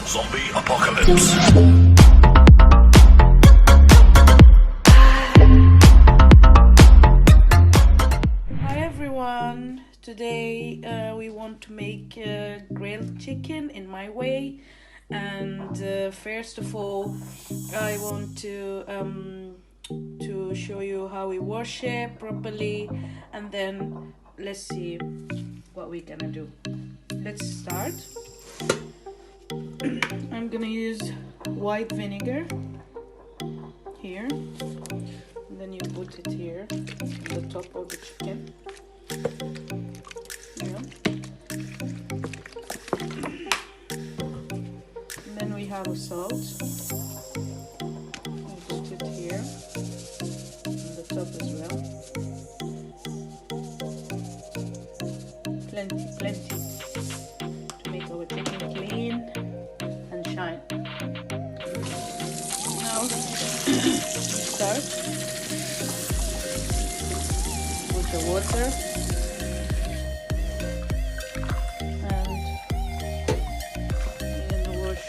Zombie apocalypse. Hi everyone. Today we want to make grilled chicken in my way, and first of all I want to show you how we wash it properly, and then let's see what we're gonna do. Let's start. I'm gonna use white vinegar here, and then you put it here on the top of the chicken. Yeah. And then we have a salt. We put it here on the top as well. Plenty to make our chicken clean and shine. Now start with the water, and we're gonna wash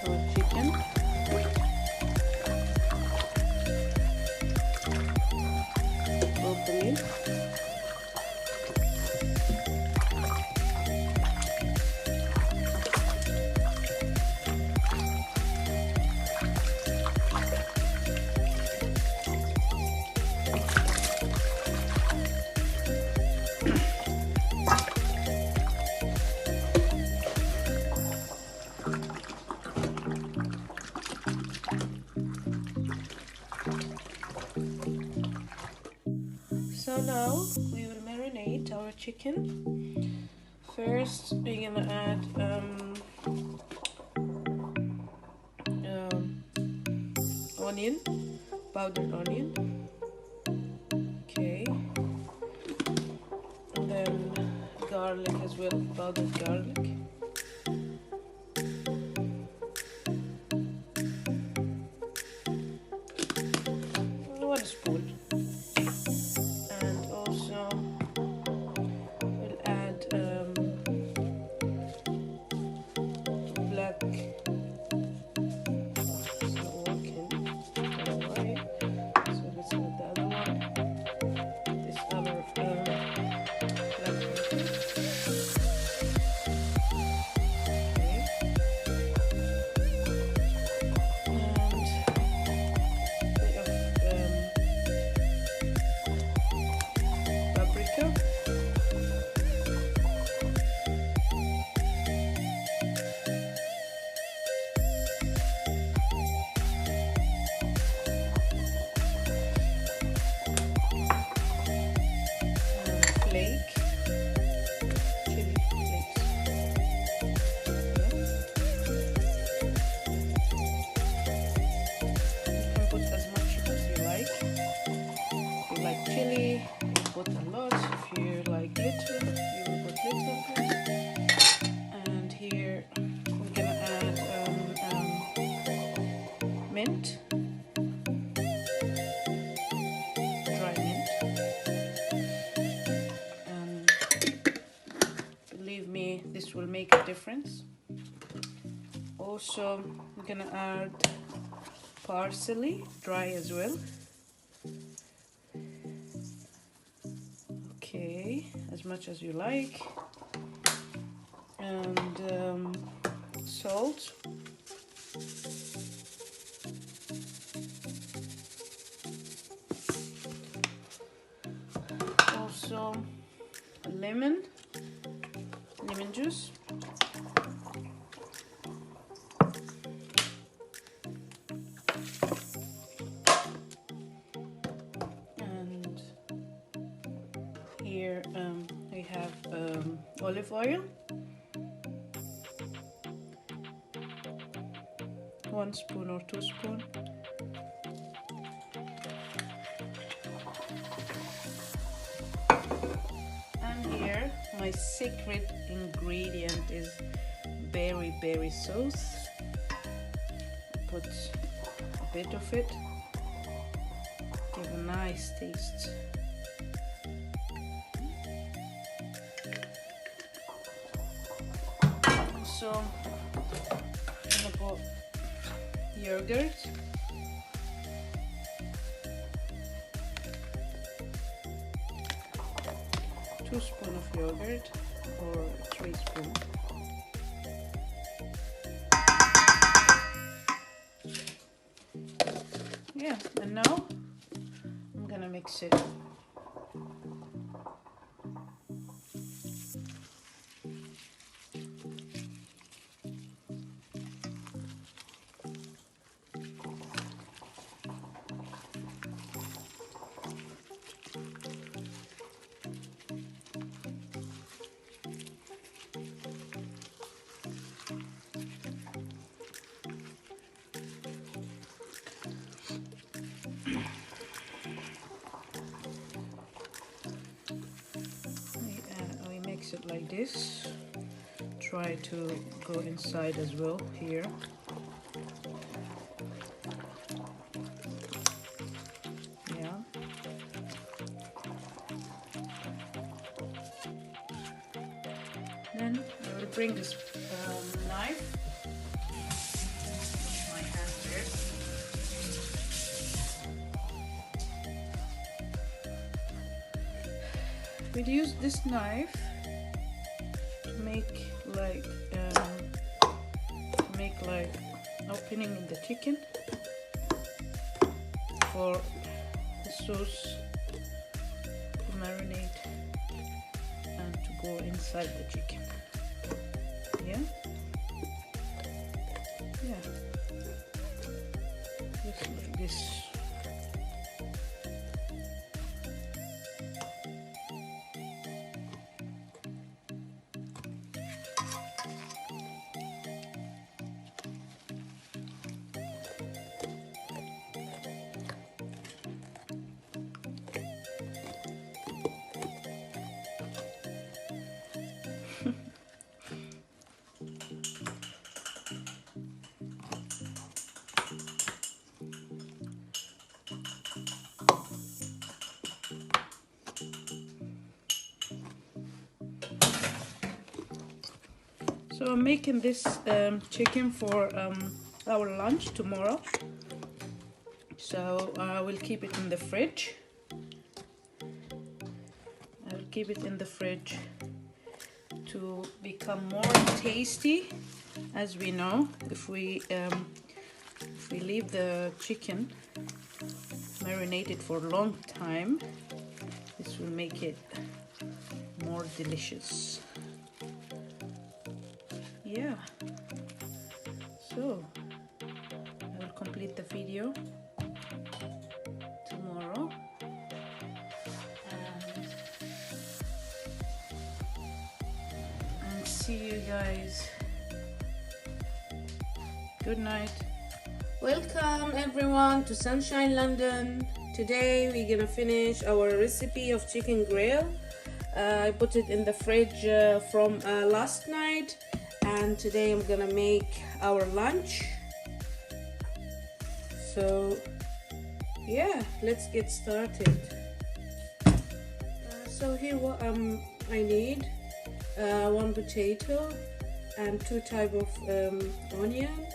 our chicken. Properly. So now we will marinate our chicken. First we're gonna add onion, powdered onion. Okay. And then garlic as well, powdered garlic. 1 spoon. Mint, dry mint, and believe me, this will make a difference. Also, I'm gonna add parsley, dry as well. Okay, as much as you like, and salt. Also lemon juice, and here we have olive oil, 1 spoon or 2 spoons. Here my secret ingredient is berry sauce. Put a bit of it, give a nice taste. So I'm gonna put yogurt. 2 spoons of yogurt or 3 spoons. Yeah, and now I'm gonna mix it. We mix it like this. Try to go inside as well here. Yeah. Then I will bring this knife. Wash my hands here. We'll use this knife to make like opening in the chicken for the sauce to marinate and to go inside the chicken. Yeah, just like this. So I'm making this chicken for our lunch tomorrow. So I will keep it in the fridge. I will keep it in the fridge to become more tasty. As we know, if we leave the chicken marinated for a long time, this will make it more delicious. Yeah, so I will complete the video tomorrow, and see you guys. Good night. Welcome everyone to Sunshine London. Today we're gonna finish our recipe of chicken grill. I put it in the fridge from last night, and today I'm gonna make our lunch. So yeah, let's get started. So here what I need 1 potato and 2 type of onion,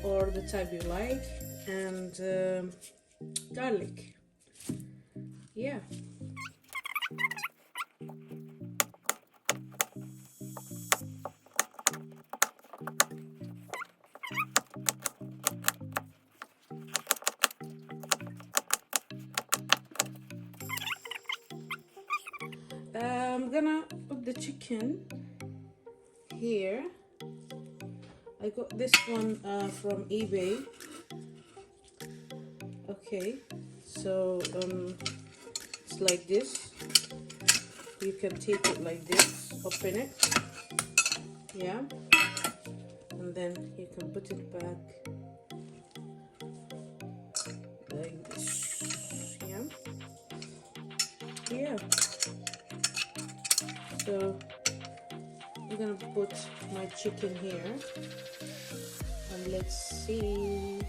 or the type you like, and garlic. Yeah. I'm gonna put the chicken here. I got this one from eBay. Okay, so it's like this. You can take it like this, open it, yeah, and then you can put it back like this, yeah. So I'm gonna put my chicken here, and let's see.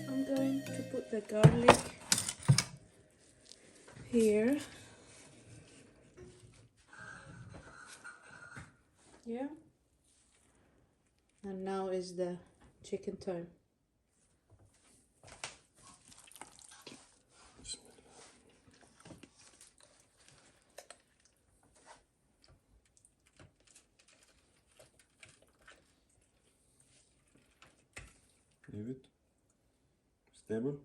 I'm going to put the garlic here. Yeah. And now is the chicken time. Leave it stable.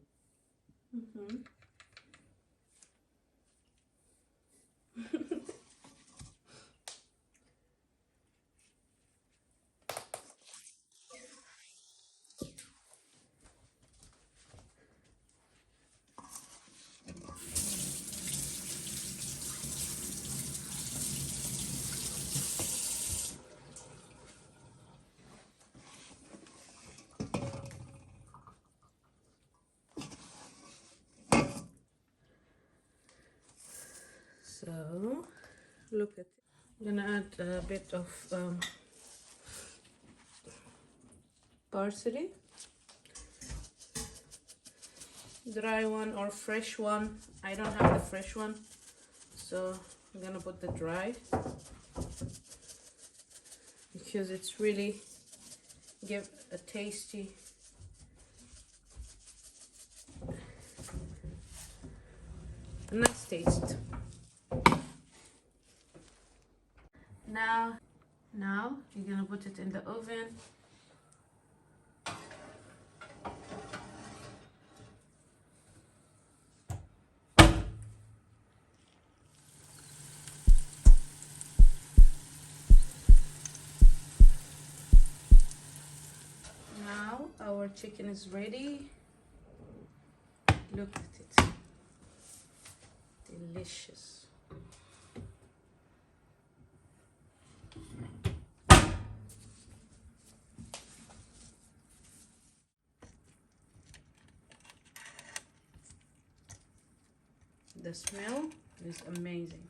So, look at it. I'm gonna add a bit of parsley, dry one or fresh one. I don't have the fresh one, so I'm gonna put the dry because it's really give a tasty nice taste. Now you're gonna put it in the oven. Now our chicken is ready. Look at it. Delicious. The smell is amazing.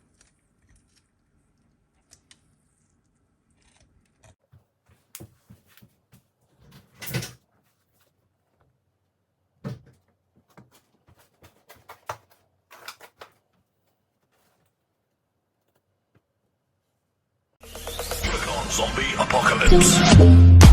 Zombie apocalypse.